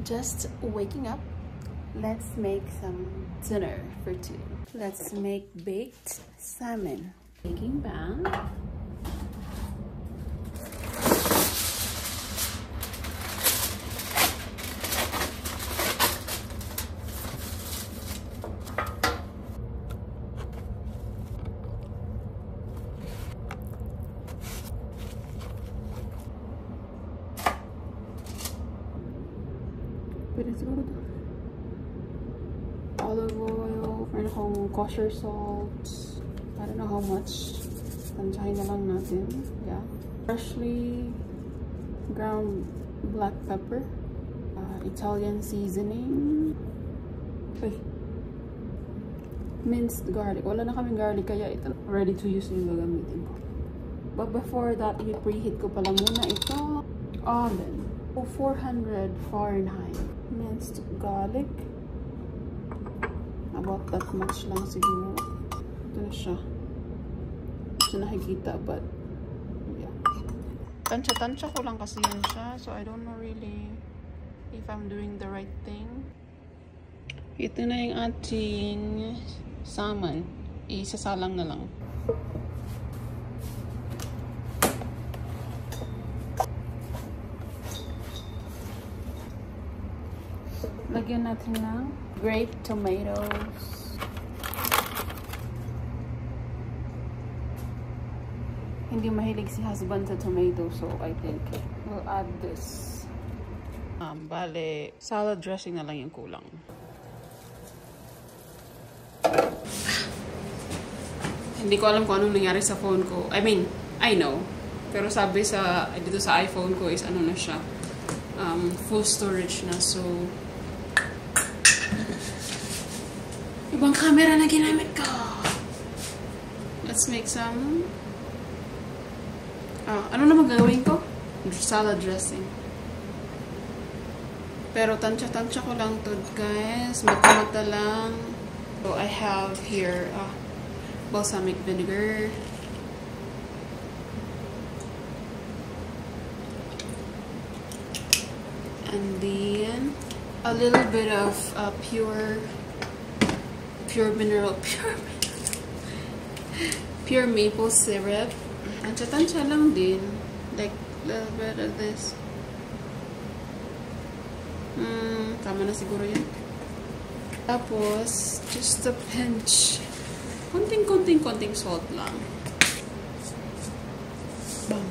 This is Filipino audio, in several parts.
Just waking up. Let's make some dinner for two. Let's make baked salmon. Baking pan. Pwede siguro ito. Olive oil, and home kosher salt. I don't know how much. Tansyahin na lang natin. Yeah. Freshly ground black pepper. Italian seasoning. Uy. Minced garlic. Wala na kaming garlic kaya ito ready to use yung gagamitin ko. But before that, i-preheat ko pala muna ito. Oven. 400 Fahrenheit. Minced garlic. About that much lang siguro. Ito na siya. Ito nakikita, but yeah. Tansya-tansya ko lang kasi yun siya. So I don't know really if I'm doing the right thing. Ito na yung ating salmon. Isasalang na lang. Lagyan natin ng grape tomatoes. Hindi mahilig si husband sa tomato, so I think we'll add this. Bale, salad dressing na lang yung kulang. Hindi ko alam kung anong nangyari sa phone ko. I mean, I know. Pero sabi sa dito sa iPhone ko is ano na siya. Full storage na, so ibang camera na ginamit ko. Let's make some ano naman gagawin ko? Salad dressing. Pero tansya-tansya ko lang to, guys. Mata-mata lang. So I have here balsamic vinegar. And then a little bit of pure maple syrup. Tansya-tansya lang din. Like a little bit of this. Tama na siguro yan. Tapos, just a pinch. Konting salt lang. Bam.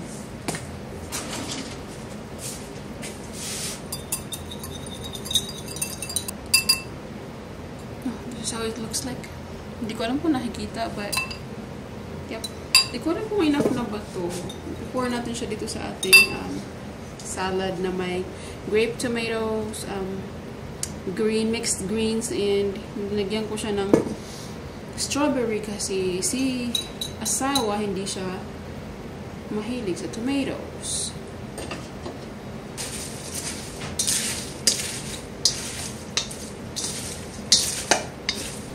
This is how it looks like. Hindi ko alam kung nakikita, but yep. Hindi ko alam kung enough na ba ito. Pour natin siya dito sa ating salad na may grape tomatoes, mixed greens, and nilagyan ko siya ng strawberry kasi si asawa hindi siya mahilig sa tomatoes.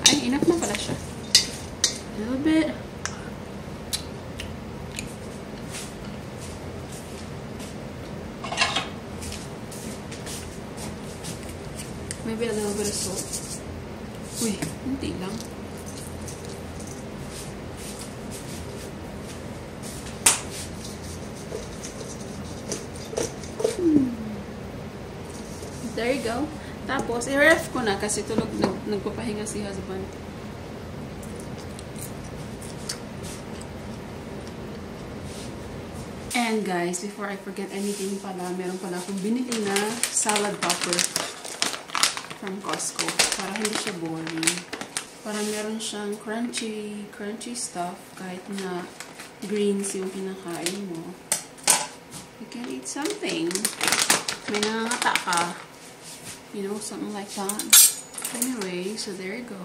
Ay, enough na pala siya. A little bit. Maybe a little bit of salt. Uy, hindi lang. There you go. Tapos, i-ref ko na kasi tulog, nagpapahinga si husband. And guys, before I forget anything pala, meron pala akong binili na salad topper from Costco. Para hindi siya boring. Para meron siyang crunchy stuff kahit na greens yung kinakain mo. You can eat something. May nangangata ka. You know, something like that. Anyway, so there you go.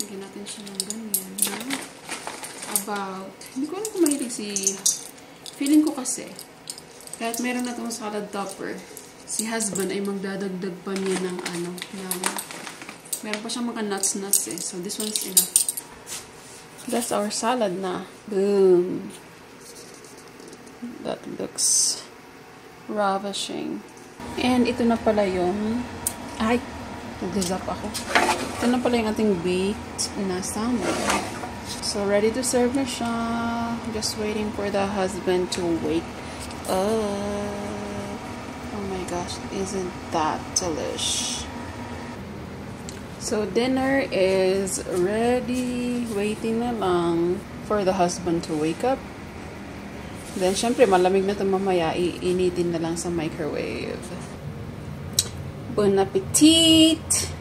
Lagyan natin siya ng ganyan. No? About, hindi ko alam kung mahilig feeling ko kasi, kahit meron na itong salad topper, si husband ay magdadagdag pa niya ng meron pa siyang mga nuts eh. So this one's enough. That's our salad na. Boom. That looks ravishing. And ito na pala yung... Ay! Nag-zap ako. Ito na pala yung ating baked na salmon. So, ready to serve na siya. Just waiting for the husband to wake up. Oh my gosh, isn't that delish? So, dinner is ready. Waiting na lang for the husband to wake up. Then, syempre, malamig na ito mamaya. Iinitin na lang sa microwave. Bon appetit!